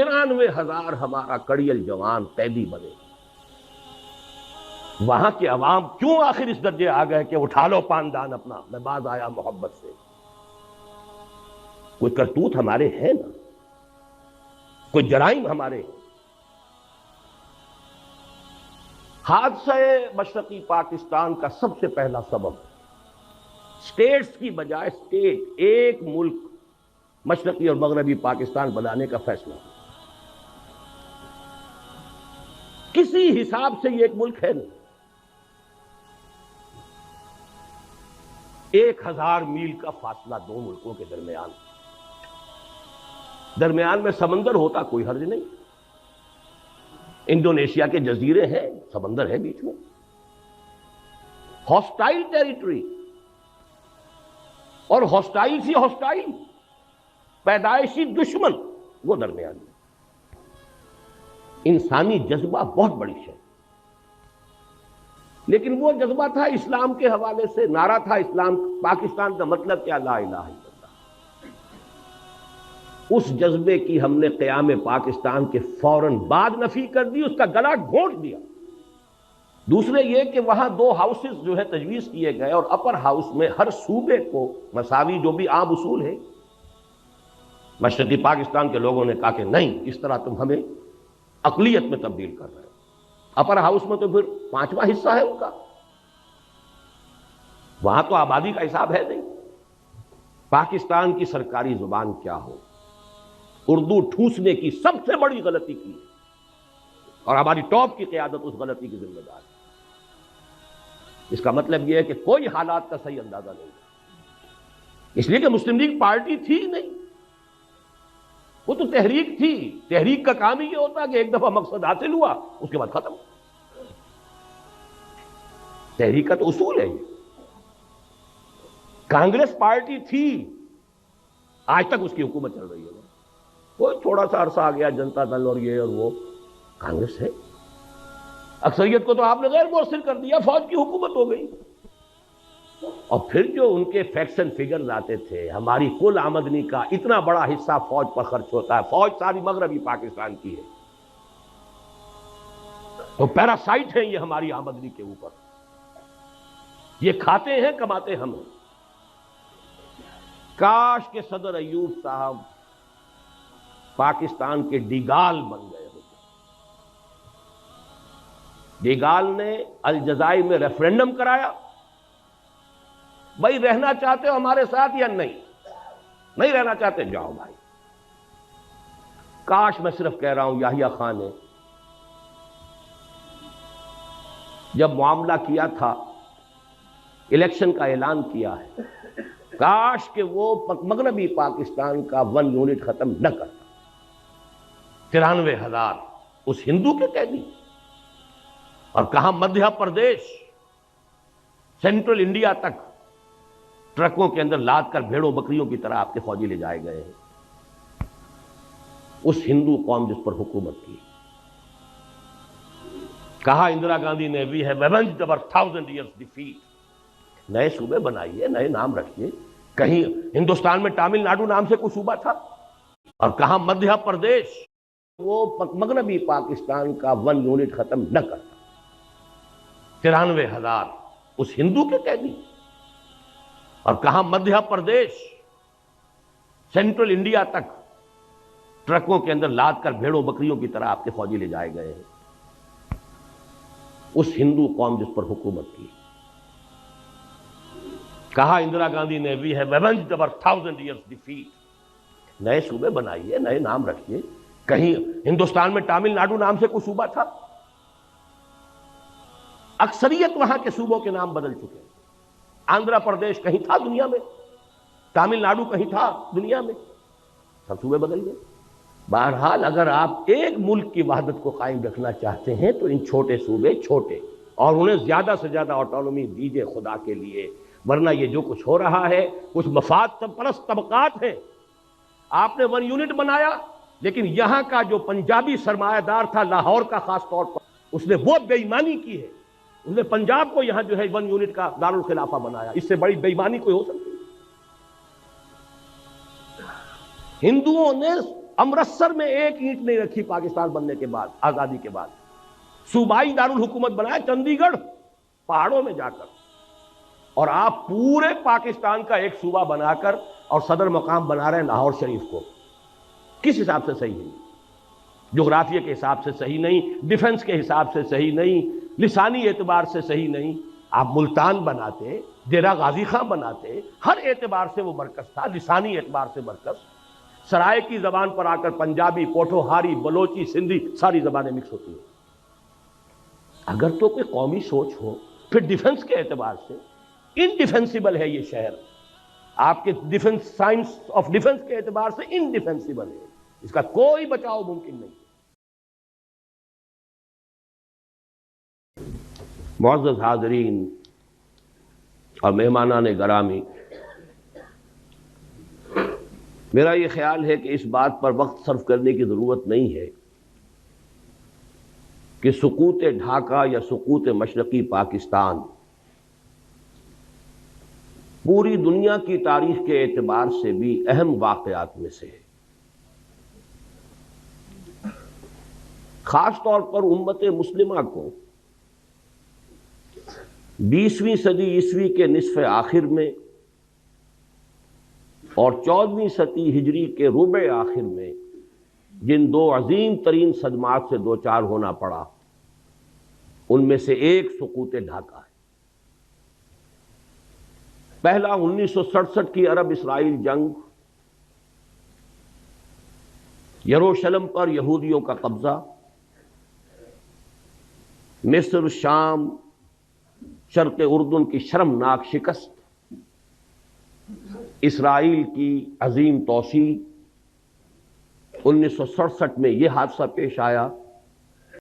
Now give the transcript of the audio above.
93,000 ہمارا کڑیل جوان قیدی بنے. وہاں کے عوام کیوں آخر اس درجے آ گئے کہ اٹھا لو پاندان اپنا، میں باز آیا محبت سے. کوئی کرتوت ہمارے ہیں نا، کوئی جرائم ہمارے ہیں. حادثہ مشرقی پاکستان کا سب سے پہلا سبب اسٹیٹس کی بجائے اسٹیٹ، ایک ملک مشرقی اور مغربی پاکستان بنانے کا فیصلہ. کسی حساب سے یہ ایک ملک ہے نہیں. 1,000 میل کا فاصلہ دو ملکوں کے درمیان میں سمندر ہوتا کوئی حرج نہیں. انڈونیشیا کے جزیرے ہیں، سمندر ہے بیچ میں. ہاسٹائل ٹیریٹری، اور ہاسٹائل سی ہاسٹائل، پیدائشی دشمن وہ درمیان میں. انسانی جذبہ بہت بڑی شے، لیکن وہ جذبہ تھا اسلام کے حوالے سے. نعرہ تھا اسلام پاکستان کا مطلب کیا؟ لا الہ الا اللہ. اس جذبے کی ہم نے قیام پاکستان کے فوراً بعد نفی کر دی، اس کا گلا گھونٹ دیا. دوسرے یہ کہ وہاں 2 ہاؤسز جو ہے تجویز کیے گئے، اور اپر ہاؤس میں ہر صوبے کو مساوی، جو بھی عام اصول ہے. مشرقی پاکستان کے لوگوں نے کہا کہ نہیں، اس طرح تم ہمیں اقلیت میں تبدیل کر رہے ہو. اپر ہاؤس میں تو پھر 5واں حصہ ہے ان کا، وہاں تو آبادی کا حساب ہے نہیں. پاکستان کی سرکاری زبان کیا ہو، اردو ٹھوسنے کی سب سے بڑی غلطی کی، اور ہماری ٹاپ کی قیادت اس غلطی کی ذمہ دار ہے. اس کا مطلب یہ ہے کہ کوئی حالات کا صحیح اندازہ نہیں ہے. اس لیے کہ مسلم لیگ پارٹی تھی نہیں، وہ تو تحریک تھی. تحریک کا کام ہی یہ ہوتا ہے کہ ایک دفعہ مقصد حاصل ہوا اس کے بعد ختم. تحریک کا تو اصول ہے یہ. کانگریس پارٹی تھی، آج تک اس کی حکومت چل رہی ہے. کوئی تھوڑا سا عرصہ آ گیا جنتا دل اور یہ اور وہ، کانگریس ہے. اکثریت کو تو آپ نے غیر مؤثر کر دیا، فوج کی حکومت ہو گئی. اور پھر جو ان کے فیکٹس اینڈ فگرز آتے تھے، ہماری کل آمدنی کا اتنا بڑا حصہ فوج پر خرچ ہوتا ہے. فوج ساری مغربی پاکستان کی ہے، تو پیراسائٹ ہیں یہ ہماری آمدنی کے اوپر. یہ کھاتے ہیں، کماتے ہم ہیں. کاش کہ صدر ایوب صاحب پاکستان کے ڈیگال بن گئے ہوتے. ڈیگال نے الجزائر میں ریفرینڈم کرایا، بھائی رہنا چاہتے ہو ہمارے ساتھ یا نہیں رہنا چاہتے جاؤ بھائی. کاش میں صرف کہہ رہا ہوں یحییٰ خان نے جب معاملہ کیا تھا، الیکشن کا اعلان کیا ہے، کاش کہ وہ مغربی پاکستان کا 1 یونٹ ختم نہ کرتا. 93,000 اس ہندو کے قیدی، اور کہاں مدھیہ پردیش سینٹرل انڈیا تک ٹرکوں کے اندر لاد کر بھیڑوں بکریوں کی طرح آپ کے فوجی لے جائے گئے ہیں. اس ہندو قوم جس پر حکومت کی. کہا اندرا گاندھی نے وی ہیو ایونجڈ اور 1000 years defeat. نئے صوبے بنائیے، نئے نام رکھیے. کہیں ہندوستان میں تامل ناڈو نام سے کوئی صوبہ تھا؟ اور کہاں مدھیہ پردیش وہ مغربی پاکستان کا 1 یونٹ ختم نہ کرتا. 93,000 اس ہندو کے قیدی، اور کہاں مدھیہ پردیش سینٹرل انڈیا تک ٹرکوں کے اندر لاد کر بھیڑوں بکریوں کی طرح آپ کے فوجی لے جائے گئے ہیں. اس ہندو قوم جس پر حکومت کی. کہا اندرا گاندھی نے وی ہیو ایونجڈ اور 1000 years defeat. نئے صوبے بنائیے، نئے نام رکھیے. کہیں ہندوستان میں تامل ناڈو نام سے کوئی صوبہ تھا؟ اکثریت وہاں کے صوبوں کے نام بدل چکے. آندھرا پردیش کہیں تھا دنیا میں، تامل ناڈو کہیں تھا دنیا میں، سب صوبے بدل گئے. بہرحال اگر آپ ایک ملک کی وحدت کو قائم رکھنا چاہتے ہیں تو ان چھوٹے صوبے چھوٹے، اور انہیں زیادہ سے زیادہ آٹونومی دیجیے خدا کے لیے. ورنہ یہ جو کچھ ہو رہا ہے کچھ مفاد پرست طبقات ہیں. آپ نے 1 یونٹ بنایا، لیکن یہاں کا جو پنجابی سرمایہ دار تھا لاہور کا خاص طور پر، اس نے وہ بے ایمانی کی ہے. اس نے پنجاب کو یہاں جو ہے 1 یونٹ کا دارالخلافہ بنایا. اس سے بڑی بے ایمانی کوئی ہو سکتی؟ ہندوؤں نے امرتسر میں ایک اینٹ نہیں رکھی پاکستان بننے کے بعد، آزادی کے بعد. صوبائی دارالحکومت بنایا چندی گڑھ پہاڑوں میں جا کر، اور آپ پورے پاکستان کا ایک صوبہ بنا کر اور صدر مقام بنا رہے ہیں لاہور شریف کو. کس حساب سے صحیح ہے؟ جغرافیہ کے حساب سے صحیح نہیں، ڈیفنس کے حساب سے صحیح نہیں، لسانی اعتبار سے صحیح نہیں. آپ ملتان بناتے، ڈیرہ غازی خان بناتے، ہر اعتبار سے وہ مرکز تھا، لسانی اعتبار سے مرکز. سرائے کی زبان پر آ کر پنجابی، پوٹھوہاری، بلوچی، سندھی ساری زبانیں مکس ہوتی ہیں. اگر تو کوئی قومی سوچ ہو پھر ڈیفنس کے اعتبار سے انڈیفینسیبل ہے یہ شہر. آپ کے ڈیفنس، سائنس آف ڈیفنس کے اعتبار سے انڈیفینسیبل ہے، اس کا کوئی بچاؤ ممکن نہیں. معزز حاضرین اور مہمانان گرامی، میرا یہ خیال ہے کہ اس بات پر وقت صرف کرنے کی ضرورت نہیں ہے کہ سقوط ڈھاکہ یا سقوط مشرقی پاکستان پوری دنیا کی تاریخ کے اعتبار سے بھی اہم واقعات میں سے ہے. خاص طور پر امت مسلمہ کو 20ویں صدی عیسوی کے نصف آخر میں اور 14ویں صدی ہجری کے ربع آخر میں جن دو عظیم ترین صدمات سے دوچار ہونا پڑا، ان میں سے ایک سقوط ڈھاکہ ہے. پہلا 1967 کی عرب اسرائیل جنگ، یروشلم پر یہودیوں کا قبضہ، مصر، شام، شرق اردن کی شرمناک شکست، اسرائیل کی عظیم توسیع. 1967 میں یہ حادثہ پیش آیا